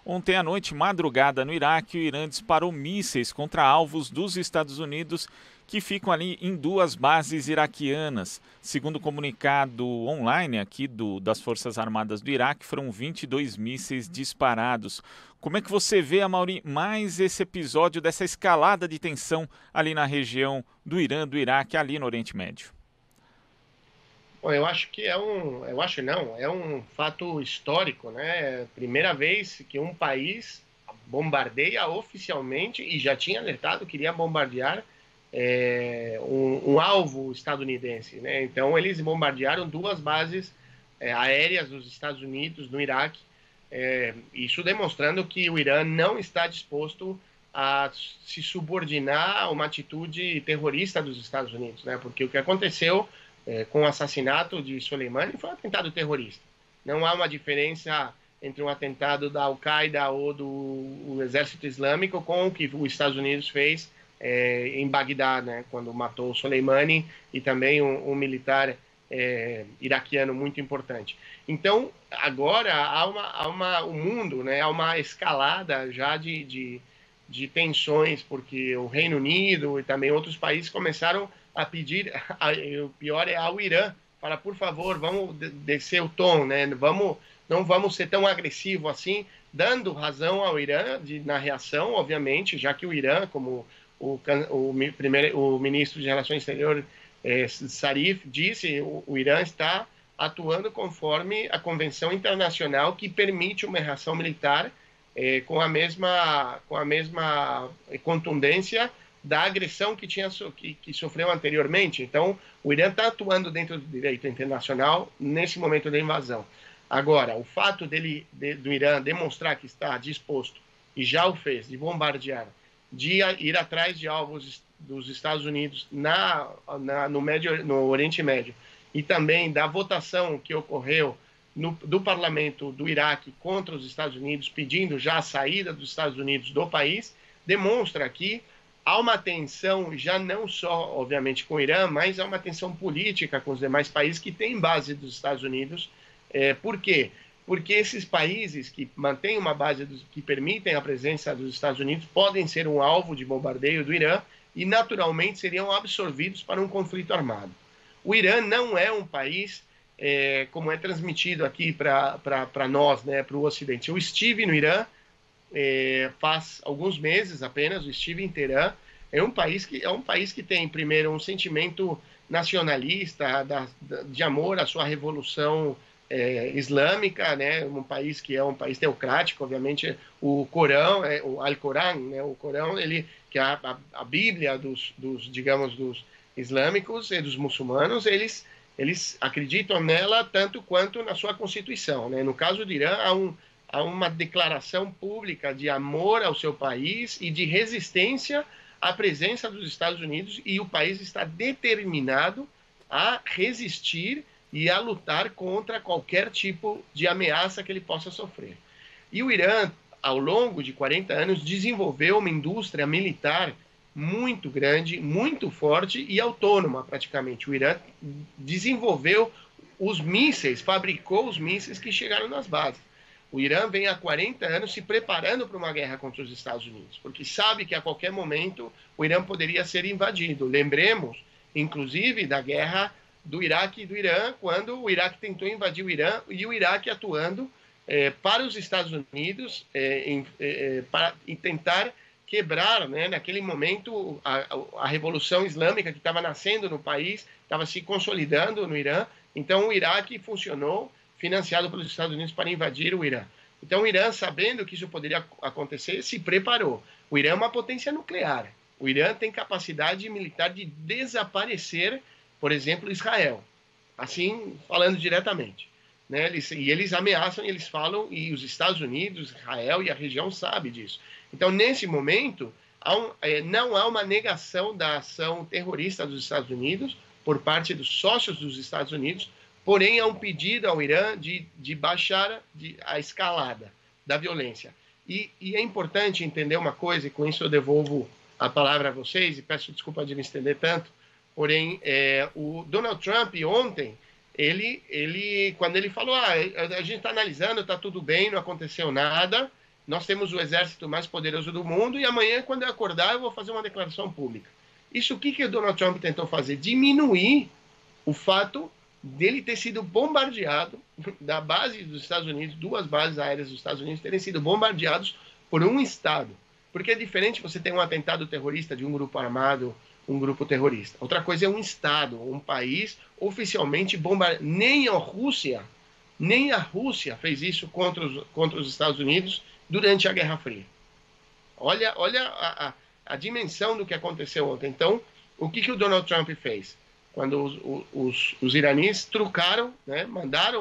Ontem à noite, madrugada no Iraque, o Irã disparou mísseis contra alvos dos Estados Unidos que ficam ali em duas bases iraquianas. Segundo o comunicado online aqui das Forças Armadas do Iraque, foram 22 mísseis disparados. Como é que você vê, Amaury, mais esse episódio dessa escalada de tensão ali na região do Irã, do Iraque, ali no Oriente Médio? Bom, eu acho que é um fato histórico, né? Primeira vez que um país bombardeia oficialmente e já tinha alertado que iria bombardear um alvo estadunidense, né? Então eles bombardearam duas bases aéreas dos Estados Unidos no Iraque, isso demonstrando que o Irã não está disposto a se subordinar a uma atitude terrorista dos Estados Unidos, né? Porque o que aconteceu com o assassinato de Soleimani foi um atentado terrorista. Não há uma diferença entre um atentado da Al-Qaeda ou do Exército Islâmico com o que os Estados Unidos fez em Bagdá, né, quando matou Soleimani e também um militar iraquiano muito importante. Então, agora o mundo, né, há uma escalada já de tensões, porque o Reino Unido e também outros países começaram a pedir, o pior é ao Irã, para por favor, vamos descer o tom, né? Não vamos ser tão agressivo assim, dando razão ao Irã na reação, obviamente, já que o Irã, como o ministro de Relações Exteriores, Zarif, disse, o Irã está atuando conforme a Convenção Internacional que permite uma reação militar com a mesma contundência da agressão que sofreu anteriormente. Então, o Irã está atuando dentro do direito internacional nesse momento da invasão. Agora, o fato do Irã demonstrar que está disposto, e já o fez, de bombardear, de ir atrás de alvos dos Estados Unidos no Oriente Médio, e também da votação que ocorreu do parlamento do Iraque contra os Estados Unidos, pedindo já a saída dos Estados Unidos do país, demonstra que há uma tensão, já não só, obviamente, com o Irã, mas há uma tensão política com os demais países que têm base dos Estados Unidos. Por quê? Porque esses países que mantêm uma base, que permitem a presença dos Estados Unidos, podem ser um alvo de bombardeio do Irã e, naturalmente, seriam absorvidos para um conflito armado. O Irã não é um país, como é transmitido aqui para nós, né, para o Ocidente. Eu estive no Irã, faz alguns meses apenas, estive em Teherã. É um país que tem, primeiro, um sentimento nacionalista, de amor à sua revolução islâmica, né? Um país que é um país teocrático, obviamente. O Corão, o Alcorão, né? O Corão, que é a Bíblia dos islâmicos e dos muçulmanos, eles acreditam nela tanto quanto na sua Constituição, né? No caso do Irã, há uma declaração pública de amor ao seu país e de resistência à presença dos Estados Unidos, e o país está determinado a resistir e a lutar contra qualquer tipo de ameaça que ele possa sofrer. E o Irã, ao longo de 40 anos, desenvolveu uma indústria militar muito grande, muito forte e autônoma, praticamente. O Irã desenvolveu os mísseis, fabricou os mísseis que chegaram nas bases. O Irã vem há 40 anos se preparando para uma guerra contra os Estados Unidos, porque sabe que a qualquer momento o Irã poderia ser invadido. Lembremos, inclusive, da guerra do Iraque e do Irã, quando o Iraque tentou invadir o Irã e o Iraque atuando para os Estados Unidos para tentar quebrar, né, naquele momento, a Revolução Islâmica que estava nascendo no país, estava se consolidando no Irã. Então o Iraque funcionou, financiado pelos Estados Unidos, para invadir o Irã. Então o Irã, sabendo que isso poderia acontecer, se preparou. O Irã é uma potência nuclear. O Irã tem capacidade militar de desaparecer, por exemplo, Israel. Assim, falando diretamente. Né? Eles ameaçam, eles falam, e os Estados Unidos, Israel e a região sabem disso. Então, nesse momento, não há uma negação da ação terrorista dos Estados Unidos por parte dos sócios dos Estados Unidos, porém há um pedido ao Irã de baixar a escalada da violência. E é importante entender uma coisa, e com isso eu devolvo a palavra a vocês, e peço desculpa de me estender tanto, porém, o Donald Trump, ontem, quando ele falou, a gente está analisando, está tudo bem, não aconteceu nada, nós temos o exército mais poderoso do mundo e amanhã, quando eu acordar, eu vou fazer uma declaração pública. Isso o que o Donald Trump tentou fazer? Diminuir o fato dele ter sido bombardeado, da base dos Estados Unidos, 2 bases aéreas dos Estados Unidos terem sido bombardeados por um Estado. Porque é diferente você ter um atentado terrorista de um grupo armado, um grupo terrorista. Outra coisa é um Estado, um país oficialmente bombardeado. Nem a Rússia fez isso contra os Estados Unidos durante a Guerra Fria. Olha a dimensão do que aconteceu ontem. Então, o que o Donald Trump fez? Quando os iraníes trucaram, né,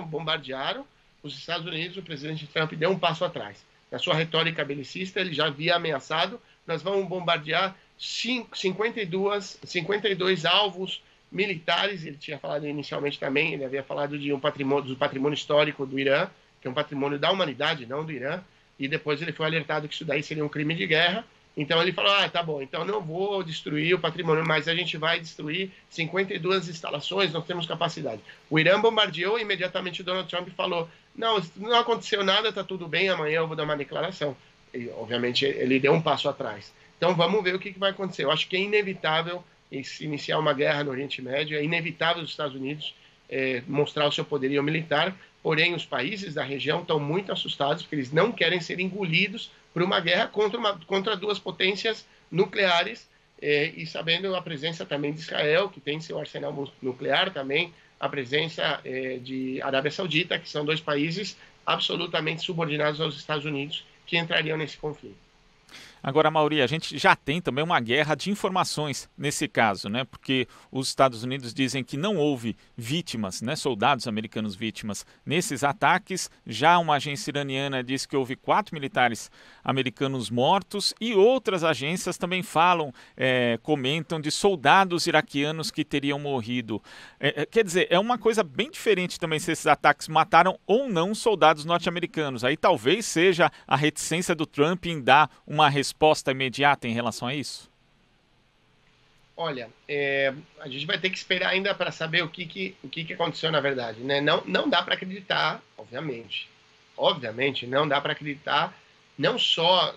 bombardearam os Estados Unidos, o presidente Trump deu um passo atrás. Na sua retórica belicista, ele já havia ameaçado: nós vamos bombardear 52 alvos militares. Ele tinha falado inicialmente também, ele havia falado de do patrimônio histórico do Irã, que é um patrimônio da humanidade, não do Irã, e depois ele foi alertado que isso daí seria um crime de guerra. Então ele falou: tá bom, então não vou destruir o patrimônio, mas a gente vai destruir 52 instalações, nós temos capacidade. O Irã bombardeou e imediatamente o Donald Trump falou: não aconteceu nada, tá tudo bem, amanhã eu vou dar uma declaração. E, obviamente, ele deu um passo atrás. Então vamos ver o que vai acontecer. Eu acho que é inevitável iniciar uma guerra no Oriente Médio, é inevitável os Estados Unidos mostrar o seu poderio militar, porém os países da região estão muito assustados, porque eles não querem ser engolidos por uma guerra contra 2 potências nucleares, e sabendo a presença também de Israel, que tem seu arsenal nuclear também, a presença de Arábia Saudita, que são 2 países absolutamente subordinados aos Estados Unidos, que entrariam nesse conflito. Agora, Mauri, a gente já tem também uma guerra de informações nesse caso, né? Porque os Estados Unidos dizem que não houve vítimas, né? Soldados americanos vítimas nesses ataques. Já uma agência iraniana diz que houve 4 militares americanos mortos e outras agências também falam, comentam de soldados iraquianos que teriam morrido. Quer dizer, é uma coisa bem diferente também se esses ataques mataram ou não soldados norte-americanos. Aí talvez seja a reticência do Trump em dar uma resposta imediata em relação a isso? Olha, a gente vai ter que esperar ainda para saber o que aconteceu na verdade, né? Não dá para acreditar, obviamente. Obviamente, não dá para acreditar não só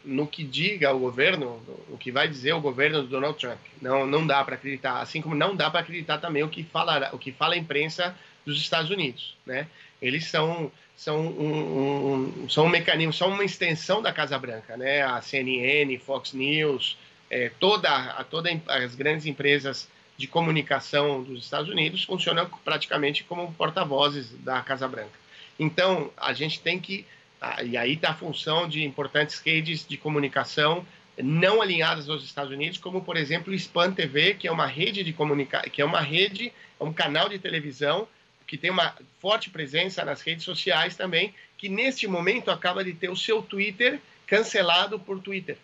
no que diga o governo, o que vai dizer o governo do Donald Trump. Não dá para acreditar, assim como não dá para acreditar também o que fala a imprensa dos Estados Unidos, né? Eles são um mecanismo, são uma extensão da Casa Branca, né? A CNN, Fox News, todas as grandes empresas de comunicação dos Estados Unidos funcionam praticamente como porta-vozes da Casa Branca. Então, a gente tem que... E aí está a função de importantes redes de comunicação não alinhadas aos Estados Unidos, como, por exemplo, o Span TV, que é uma rede de comunicação, que é um canal de televisão que tem uma forte presença nas redes sociais também, que neste momento acaba de ter o seu Twitter cancelado por Twitter.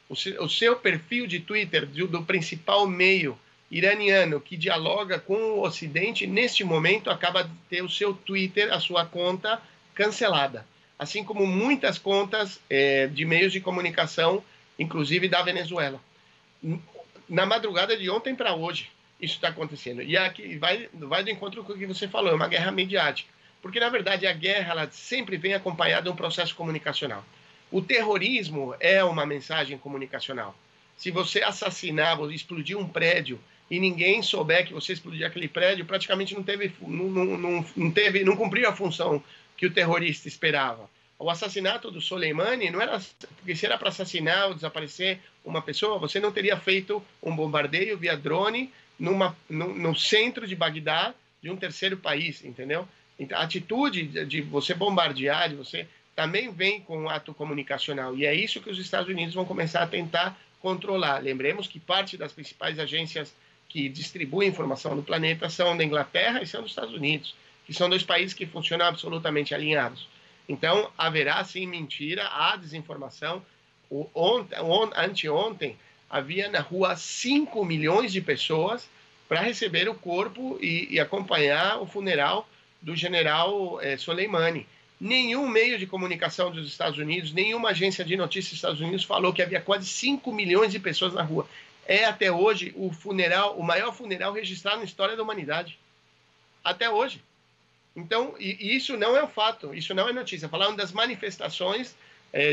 O seu perfil de Twitter do principal meio iraniano que dialoga com o Ocidente, neste momento acaba de ter o seu Twitter, a sua conta, cancelada. Assim como muitas contas de meios de comunicação, inclusive da Venezuela. Na madrugada de ontem para hoje, isso está acontecendo. E aqui vai do encontro com o que você falou, é uma guerra midiática. Porque, na verdade, a guerra ela sempre vem acompanhada de um processo comunicacional. O terrorismo é uma mensagem comunicacional. Se você assassinar, explodir um prédio e ninguém souber que você explodiu aquele prédio, praticamente não cumpriu a função que o terrorista esperava. O assassinato do Soleimani não era... Porque se era para assassinar ou desaparecer uma pessoa, você não teria feito um bombardeio via drone no centro de Bagdá, de um terceiro país, entendeu? Então, a atitude de você bombardear, de você também vem com um ato comunicacional. E é isso que os Estados Unidos vão começar a tentar controlar. Lembremos que parte das principais agências que distribuem informação no planeta são da Inglaterra e são dos Estados Unidos, que são 2 países que funcionam absolutamente alinhados. Então, haverá sim mentira, há desinformação. Anteontem, havia na rua 5 milhões de pessoas para receber o corpo e acompanhar o funeral do general Soleimani. Nenhum meio de comunicação dos Estados Unidos, nenhuma agência de notícias dos Estados Unidos falou que havia quase 5 milhões de pessoas na rua. É até hoje o maior funeral registrado na história da humanidade. Até hoje. Então, e isso não é um fato, isso não é notícia. Falaram das manifestações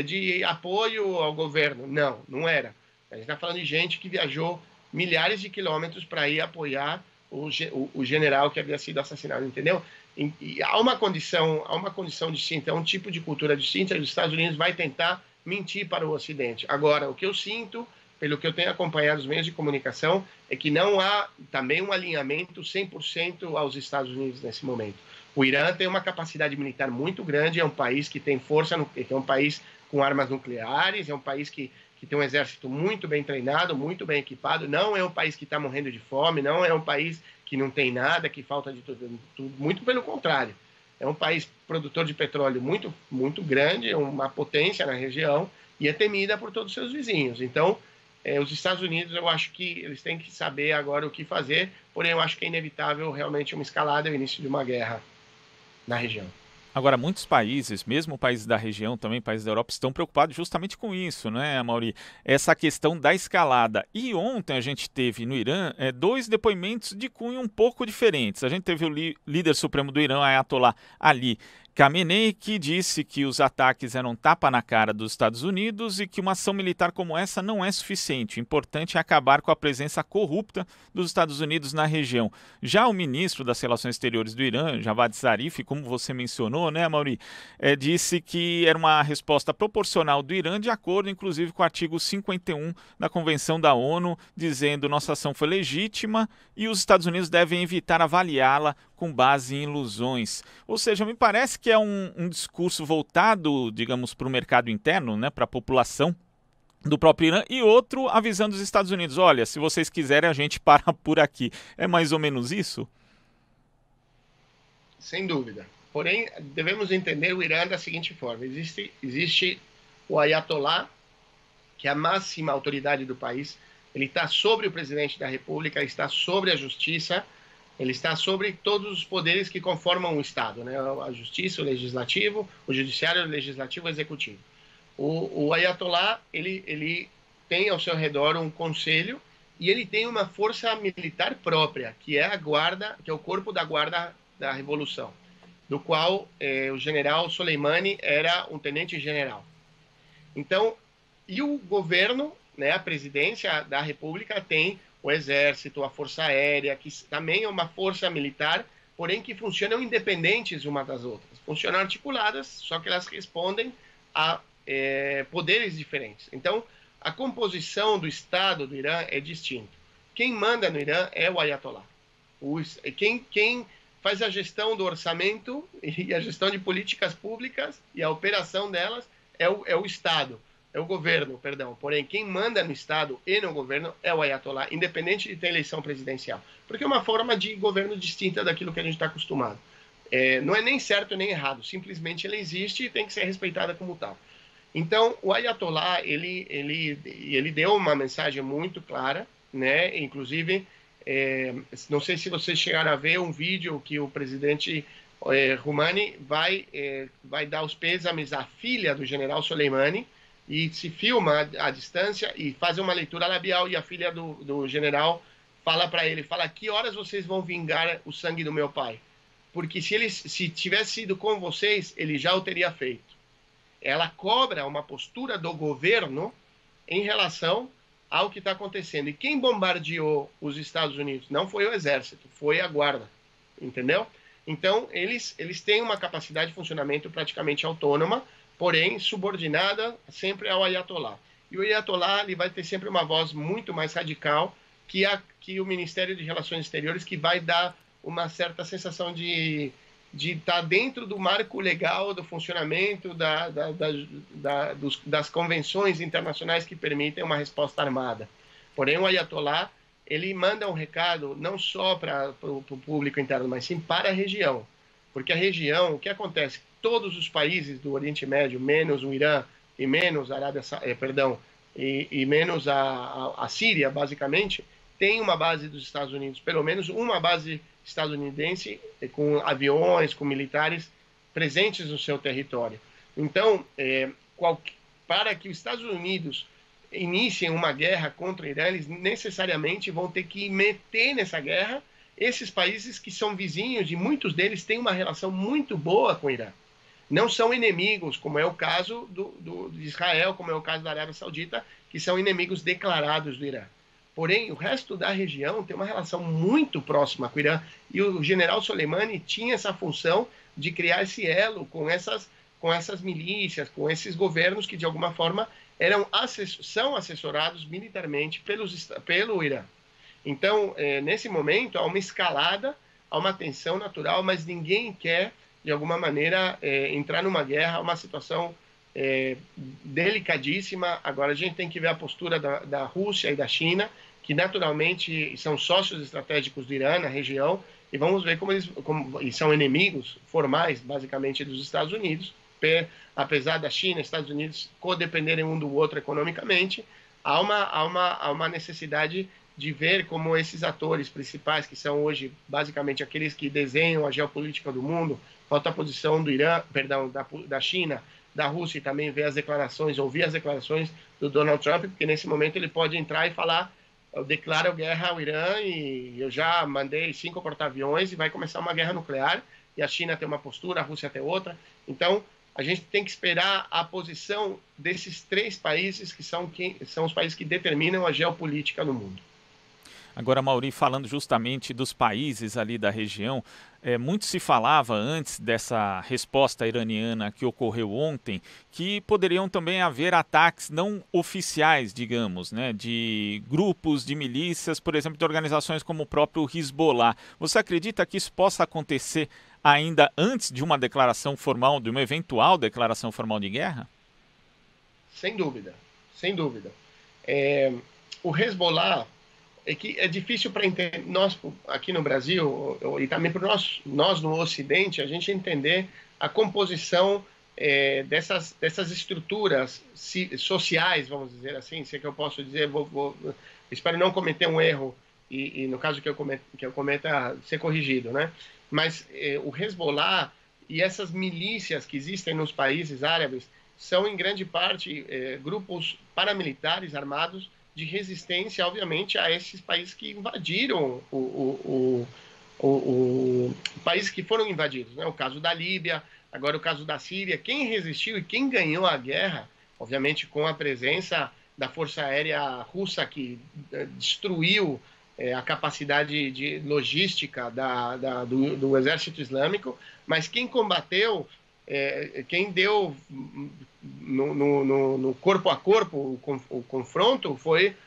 de apoio ao governo. Não, não era. A gente está falando de gente que viajou milhares de quilômetros para ir apoiar o general que havia sido assassinado, entendeu? E há uma condição distinta, é um tipo de cultura distinta, e os Estados Unidos vai tentar mentir para o Ocidente. Agora, o que eu sinto, pelo que eu tenho acompanhado os meios de comunicação, é que não há também um alinhamento 100% aos Estados Unidos nesse momento. O Irã tem uma capacidade militar muito grande, é um país que tem força, é um país com armas nucleares, é um país que tem um exército muito bem treinado, muito bem equipado, não é um país que está morrendo de fome, não é um país que não tem nada, que falta de tudo, muito pelo contrário. É um país produtor de petróleo muito, muito grande, é uma potência na região e é temida por todos os seus vizinhos. Então, os Estados Unidos, eu acho que eles têm que saber agora o que fazer, porém eu acho que é inevitável realmente uma escalada e o início de uma guerra na região. Agora, muitos países, mesmo países da região, também países da Europa, estão preocupados justamente com isso, né, Amaury? Essa questão da escalada. E ontem a gente teve no Irã dois depoimentos de cunho um pouco diferentes. A gente teve o líder supremo do Irã, Ayatollah Ali Khamenei, que disse que os ataques eram tapa na cara dos Estados Unidos e que uma ação militar como essa não é suficiente. O importante é acabar com a presença corrupta dos Estados Unidos na região. Já o ministro das Relações Exteriores do Irã, Javad Zarif, como você mencionou, né, Amaury, disse que era uma resposta proporcional do Irã, de acordo, inclusive, com o artigo 51 da Convenção da ONU, dizendo nossa ação foi legítima e os Estados Unidos devem evitar avaliá-la com base em ilusões. Ou seja, me parece que é um discurso voltado, digamos, para o mercado interno, né, para a população do próprio Irã, e outro avisando os Estados Unidos, olha, se vocês quiserem a gente para por aqui. É mais ou menos isso? Sem dúvida. Porém, devemos entender o Irã da seguinte forma. Existe o Ayatollah, que é a máxima autoridade do país. Ele está sobre o presidente da República, está sobre a justiça, ele está sobre todos os poderes que conformam o Estado, né? A justiça, o legislativo, o judiciário, o legislativo, o executivo. O Ayatollah, ele tem ao seu redor um conselho e ele tem uma força militar própria, que é a guarda, que é o corpo da guarda da revolução, do qual o general Soleimani era um tenente-general. Então, e o governo, né, a presidência da República tem o exército, a força aérea, que também é uma força militar, porém que funcionam independentes uma das outras. Funcionam articuladas, só que elas respondem a poderes diferentes. Então, a composição do Estado do Irã é distinta. Quem manda no Irã é o Ayatollah. Quem faz a gestão do orçamento e a gestão de políticas públicas e a operação delas é o Estado. É o governo, perdão. Porém, quem manda no Estado e no governo é o Ayatollah, independente de ter eleição presidencial. Porque é uma forma de governo distinta daquilo que a gente está acostumado. Não é nem certo nem errado, simplesmente ela existe e tem que ser respeitada como tal. Então, o Ayatollah, ele deu uma mensagem muito clara, né? Inclusive, não sei se vocês chegaram a ver um vídeo que o presidente Rouhani vai dar os pêsames à filha do general Soleimani, e se filma à distância e faz uma leitura labial, e a filha do general fala para ele, fala, que horas vocês vão vingar o sangue do meu pai? Porque se tivesse sido com vocês, ele já o teria feito. Ela cobra uma postura do governo em relação ao que está acontecendo. E quem bombardeou os Estados Unidos não foi o exército, foi a guarda, entendeu? Então, eles têm uma capacidade de funcionamento praticamente autônoma, porém subordinada sempre ao Ayatollah. E o Ayatollah ele vai ter sempre uma voz muito mais radical que o Ministério de Relações Exteriores, que vai dar uma certa sensação de estar dentro do marco legal do funcionamento das convenções internacionais que permitem uma resposta armada. Porém, o Ayatollah ele manda um recado não só para o público interno, mas sim para a região. Porque a região, o que acontece? Todos os países do Oriente Médio, menos o Irã e menos a Arábia, e menos a Síria, basicamente, tem uma base dos Estados Unidos, pelo menos uma base estadunidense com aviões, com militares presentes no seu território. Então, para que os Estados Unidos iniciem uma guerra contra o Irã, eles necessariamente vão ter que meter nessa guerra esses países que são vizinhos, e muitos deles têm uma relação muito boa com o Irã. Não são inimigos, como é o caso de Israel, como é o caso da Arábia Saudita, que são inimigos declarados do Irã. Porém, o resto da região tem uma relação muito próxima com o Irã, e o general Soleimani tinha essa função de criar esse elo com essas milícias, com esses governos que, de alguma forma, são assessorados militarmente pelo Irã. Então, nesse momento, há uma escalada, há uma tensão natural, mas ninguém quer, de alguma maneira, entrar numa guerra, uma situação delicadíssima. Agora, a gente tem que ver a postura da Rússia e da China, que naturalmente são sócios estratégicos do Irã na região, e vamos ver como eles são inimigos formais, basicamente, dos Estados Unidos. Apesar da China e Estados Unidos codependerem um do outro economicamente, há uma necessidade de ver como esses atores principais, que são hoje basicamente aqueles que desenham a geopolítica do mundo, falta a posição do Irã, perdão, da China, da Rússia, e também ouvir as declarações do Donald Trump, porque nesse momento ele pode entrar e falar: eu declaro guerra ao Irã e eu já mandei 5 porta-aviões e vai começar uma guerra nuclear, e a China tem uma postura, a Rússia tem outra. Então, a gente tem que esperar a posição desses 3 países que são os países que determinam a geopolítica no mundo. Agora, Mauri, falando justamente dos países ali da região, muito se falava antes dessa resposta iraniana que ocorreu ontem, que poderiam também haver ataques não oficiais, digamos, né, de grupos de milícias, por exemplo, de organizações como o próprio Hezbollah. Você acredita que isso possa acontecer ainda antes de uma declaração formal, de uma eventual declaração formal de guerra? Sem dúvida, sem dúvida. O Hezbollah que é difícil para entender, nós aqui no Brasil, e também para nós no Ocidente, a gente entender a composição dessas estruturas sociais, vamos dizer assim, se é que eu posso dizer, espero não cometer um erro, e no caso que eu cometa, ser corrigido, né? Mas o Hezbollah e essas milícias que existem nos países árabes são, em grande parte, grupos paramilitares armados de resistência, obviamente, a esses países que invadiram países que foram invadidos, né? O caso da Líbia, agora o caso da Síria. Quem resistiu e quem ganhou a guerra, obviamente com a presença da Força Aérea Russa, que destruiu a capacidade de logística do Exército Islâmico, mas quem combateu, quem deu no corpo a corpo o confronto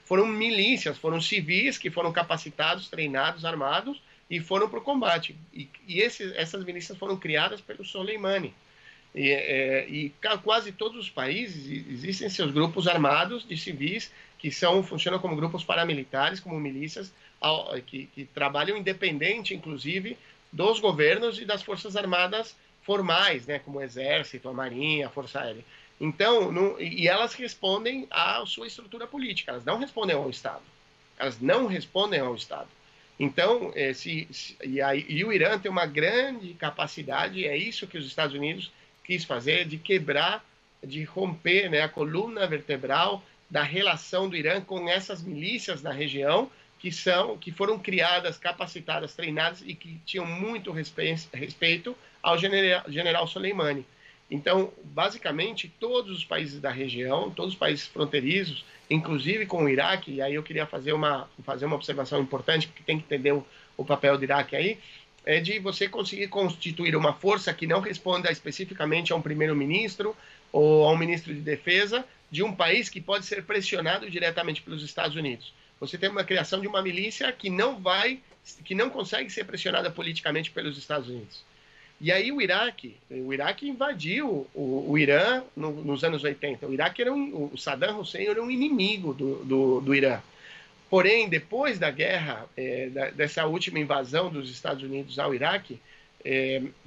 foram milícias, foram civis que foram capacitados, treinados, armados e foram para o combate. E essas milícias foram criadas pelo Soleimani. E quase todos os países existem seus grupos armados de civis que funcionam como grupos paramilitares, como milícias, que trabalham independente, inclusive, dos governos e das forças armadas formais, né, como o Exército, a Marinha, a Força Aérea. Então, e elas respondem à sua estrutura política, elas não respondem ao Estado. Elas não respondem ao Estado. Então, e o Irã tem uma grande capacidade, é isso que os Estados Unidos quis fazer, de quebrar, de romper, né, a coluna vertebral da relação do Irã com essas milícias na região, que foram criadas, capacitadas, treinadas e que tinham muito respeito ao general Soleimani. Então, basicamente, todos os países da região, todos os países fronteiriços, inclusive com o Iraque, e aí eu queria fazer uma observação importante, porque tem que entender o papel do Iraque aí, é de você conseguir constituir uma força que não responda especificamente a um primeiro-ministro ou a um ministro de defesa de um país que pode ser pressionado diretamente pelos Estados Unidos. Você tem uma criação de uma milícia que não consegue ser pressionada politicamente pelos Estados Unidos. E aí o Iraque invadiu o Irã nos anos 80. O Iraque o Saddam Hussein era um inimigo do Irã. Porém, depois da guerra, dessa última invasão dos Estados Unidos ao Iraque,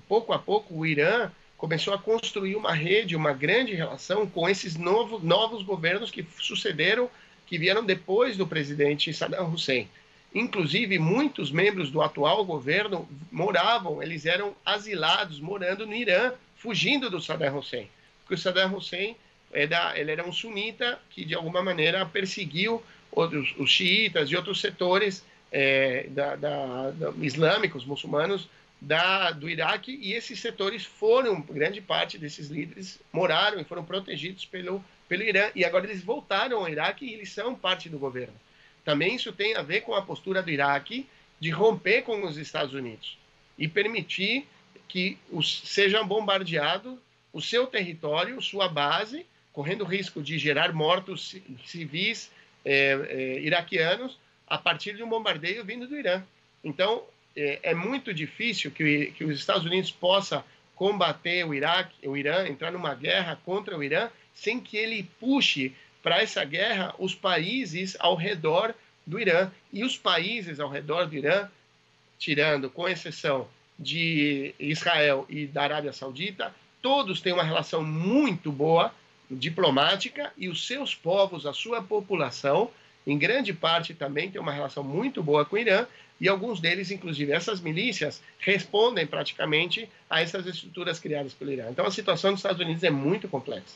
pouco a pouco o Irã começou a construir uma rede, uma grande relação com esses novos governos que sucederam, que vieram depois do presidente Saddam Hussein. Inclusive, muitos membros do atual governo eles eram asilados, morando no Irã, fugindo do Saddam Hussein. Porque o Saddam Hussein ele era um sunita que, de alguma maneira, perseguiu os xiitas e outros setores islâmicos, muçulmanos do Iraque, e esses setores grande parte desses líderes moraram e foram protegidos pelo Irã, e agora eles voltaram ao Iraque e eles são parte do governo. Também isso tem a ver com a postura do Iraque de romper com os Estados Unidos e permitir que seja bombardeado o seu território, sua base, correndo o risco de gerar mortos civis iraquianos a partir de um bombardeio vindo do Irã. Então, é muito difícil que os Estados Unidos possa combater o Irã, entrar numa guerra contra o Irã, sem que ele puxe para essa guerra os países ao redor do Irã. E os países ao redor do Irã, tirando, com exceção de Israel e da Arábia Saudita, todos têm uma relação muito boa, diplomática, e os seus povos, a sua população, em grande parte também tem uma relação muito boa com o Irã, e alguns deles, inclusive essas milícias, respondem praticamente a essas estruturas criadas pelo Irã. Então a situação dos Estados Unidos é muito complexa.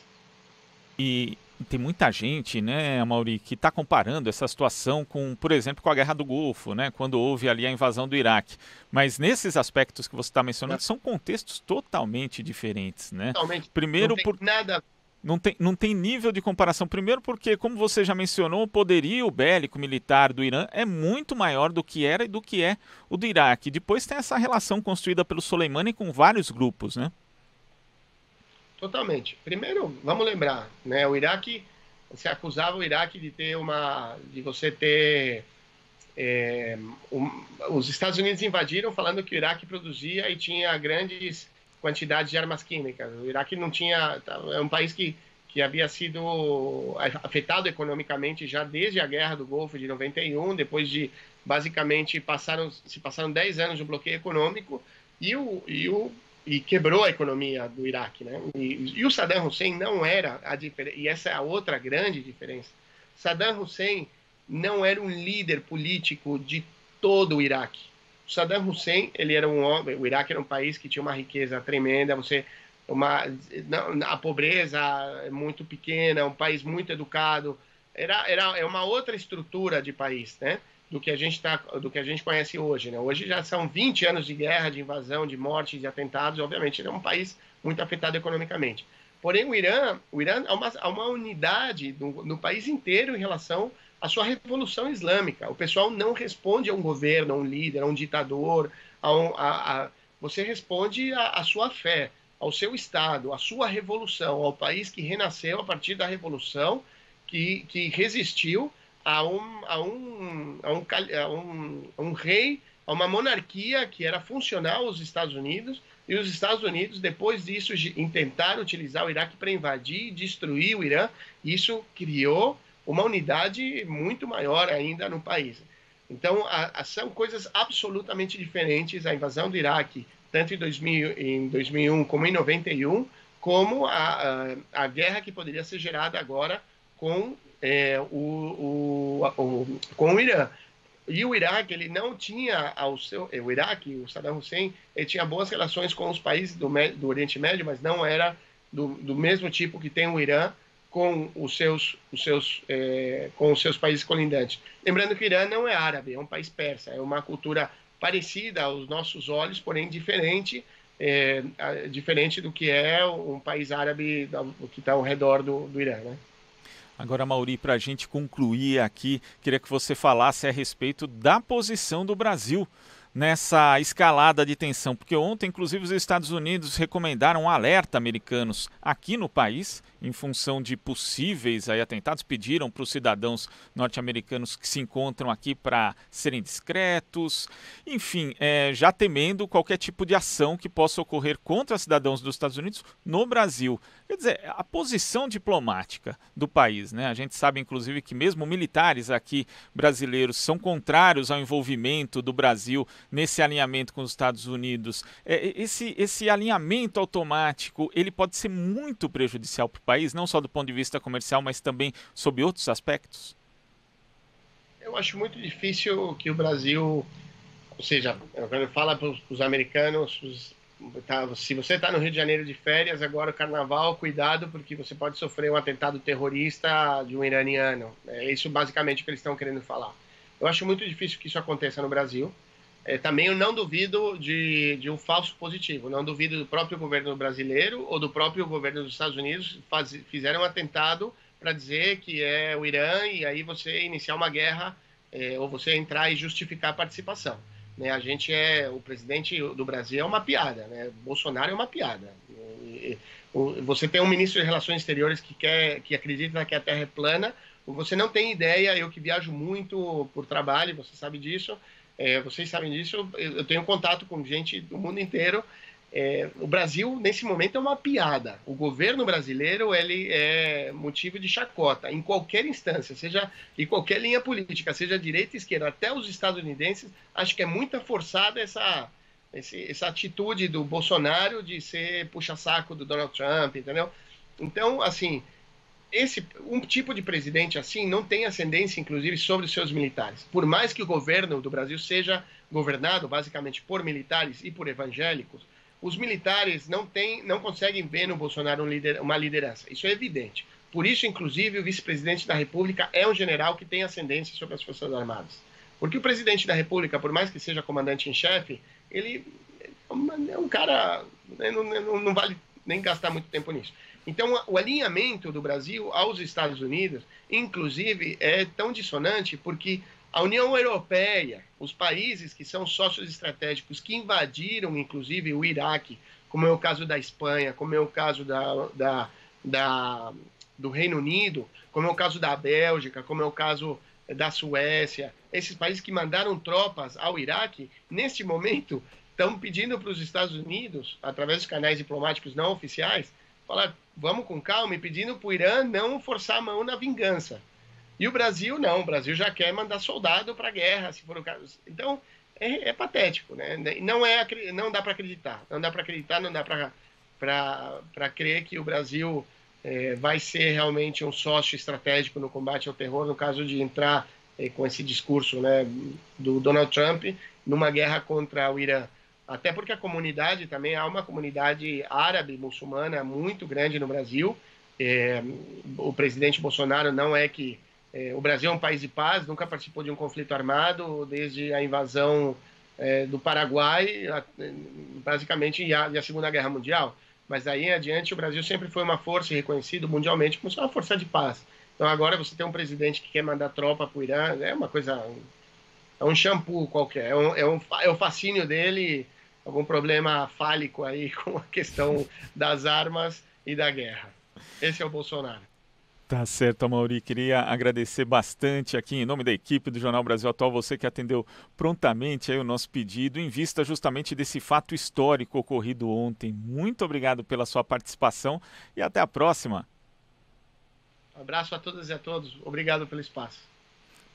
E tem muita gente, né, Amaury, que está comparando essa situação com, por exemplo, com a Guerra do Golfo, né, quando houve ali a invasão do Iraque. Mas nesses aspectos que você está mencionando, são contextos totalmente diferentes, né? Totalmente. Primeiro, não tem nada. Não tem nível de comparação. Primeiro porque, como você já mencionou, o poderio bélico militar do Irã é muito maior do que era e do que é o do Iraque. Depois tem essa relação construída pelo Soleimani com vários grupos, né? Totalmente. Primeiro, vamos lembrar, né? O Iraque, você acusava o Iraque de você ter os Estados Unidos invadiram falando que o Iraque produzia e tinha grandes quantidades de armas químicas. O Iraque não tinha, é um país que havia sido afetado economicamente já desde a Guerra do Golfo de 91, depois de basicamente se passaram 10 anos de bloqueio econômico e quebrou a economia do Iraque, né? E o Saddam Hussein não era a diferença, e essa é a outra grande diferença. Saddam Hussein não era um líder político de todo o Iraque. O Saddam Hussein, ele era um homem, o Iraque era um país que tinha uma riqueza tremenda, a pobreza muito pequena, um país muito educado, é uma outra estrutura de país, né? Do que a gente conhece hoje, né? Hoje já são 20 anos de guerra, de invasão, de mortes, de atentados. Obviamente, ele é um país muito afetado economicamente. Porém, o Irã há uma unidade no país inteiro em relação à sua revolução islâmica. O pessoal não responde a um governo, a um líder, a um ditador. Você responde à sua fé, ao seu Estado, à sua revolução, ao país que renasceu a partir da revolução, que resistiu a um rei, a uma monarquia que era funcional aos Estados Unidos, e os Estados Unidos, depois disso, tentaram utilizar o Iraque para invadir e destruir o Irã. Isso criou uma unidade muito maior ainda no país. Então, são coisas absolutamente diferentes, a invasão do Iraque, tanto em 2001 como em 91, como a guerra que poderia ser gerada agora com o Irã. E o Iraque, ele não tinha o Saddam Hussein, ele tinha boas relações com os países do Oriente Médio, mas não era do mesmo tipo que tem o Irã com os seus países colindantes. Lembrando que o Irã não é árabe, é um país persa, é uma cultura parecida aos nossos olhos, porém diferente do que é um país árabe que está ao redor do Irã, né? Agora, Amaury, para a gente concluir aqui, queria que você falasse a respeito da posição do Brasil nessa escalada de tensão, porque ontem, inclusive, os Estados Unidos recomendaram um alerta americanos aqui no país, em função de possíveis atentados, pediram para os cidadãos norte-americanos que se encontram aqui para serem discretos, enfim, já temendo qualquer tipo de ação que possa ocorrer contra cidadãos dos Estados Unidos no Brasil. Quer dizer, a posição diplomática do país, né? A gente sabe, inclusive, que mesmo militares aqui brasileiros são contrários ao envolvimento do Brasil nesse alinhamento com os Estados Unidos. Esse alinhamento automático, ele pode ser muito prejudicial para o país, não só do ponto de vista comercial, mas também sob outros aspectos? Eu acho muito difícil que o Brasil, ou seja, quando fala para os americanos, se você está no Rio de Janeiro de férias, agora o carnaval, cuidado, porque você pode sofrer um atentado terrorista de um iraniano. É isso basicamente que eles estão querendo falar. Eu acho muito difícil que isso aconteça no Brasil. Também eu não duvido de um falso positivo. Não duvido do próprio governo brasileiro ou do próprio governo dos Estados Unidos fizeram um atentado para dizer que é o Irã e aí você iniciar uma guerra ou você entrar e justificar a participação. Né? O presidente do Brasil é uma piada, né? Bolsonaro é uma piada. Você tem um ministro de Relações Exteriores que acredita que a Terra é plana. Você não tem ideia, eu que viajo muito por trabalho, você sabe disso, vocês sabem disso, eu tenho contato com gente do mundo inteiro. O Brasil, nesse momento, é uma piada. O governo brasileiro ele é motivo de chacota em qualquer instância, seja em qualquer linha política, seja direita e esquerda, até os estadunidenses. Acho que é muito forçada essa atitude do Bolsonaro de ser puxa-saco do Donald Trump, entendeu? Então, assim, um tipo de presidente assim não tem ascendência, inclusive, sobre os seus militares. Por mais que o governo do Brasil seja governado basicamente por militares e por evangélicos, os militares não conseguem ver no Bolsonaro uma liderança. Isso é evidente. Por isso, inclusive, o vice-presidente da República é um general que tem ascendência sobre as Forças Armadas. Porque o presidente da República, por mais que seja comandante em chefe, ele é um cara, não vale nem gastar muito tempo nisso. Então, o alinhamento do Brasil aos Estados Unidos, inclusive, é tão dissonante porque a União Europeia, os países que são sócios estratégicos, que invadiram, inclusive, o Iraque, como é o caso da Espanha, como é o caso do Reino Unido, como é o caso da Bélgica, como é o caso da Suécia, esses países que mandaram tropas ao Iraque, neste momento, estão pedindo para os Estados Unidos, através dos canais diplomáticos não oficiais, falar, vamos com calma, e pedindo para o Irã não forçar a mão na vingança. E o Brasil não, o Brasil já quer mandar soldado para a guerra, se for o caso. Então, é patético, né? Não dá para acreditar, não dá para crer que o Brasil vai ser realmente um sócio estratégico no combate ao terror, no caso de entrar com esse discurso, né, do Donald Trump numa guerra contra o Irã. Até porque a comunidade também, há uma comunidade árabe muçulmana muito grande no Brasil. O presidente Bolsonaro não é que... o Brasil é um país de paz, nunca participou de um conflito armado desde a invasão do Paraguai, basicamente, e a Segunda Guerra Mundial. Mas daí em adiante o Brasil sempre foi uma força reconhecida mundialmente como uma força de paz. Então agora você tem um presidente que quer mandar tropa para o Irã, é uma coisa... É um shampoo qualquer, é o fascínio dele, algum problema fálico aí com a questão das armas e da guerra. Esse é o Bolsonaro. Tá certo, Amaury. Queria agradecer bastante aqui, em nome da equipe do Jornal Brasil Atual, você que atendeu prontamente aí o nosso pedido, em vista justamente desse fato histórico ocorrido ontem. Muito obrigado pela sua participação e até a próxima. Um abraço a todas e a todos. Obrigado pelo espaço.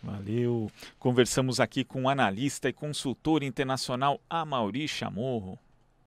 Valeu. Conversamos aqui com o analista e consultor internacional Amaury Chamorro.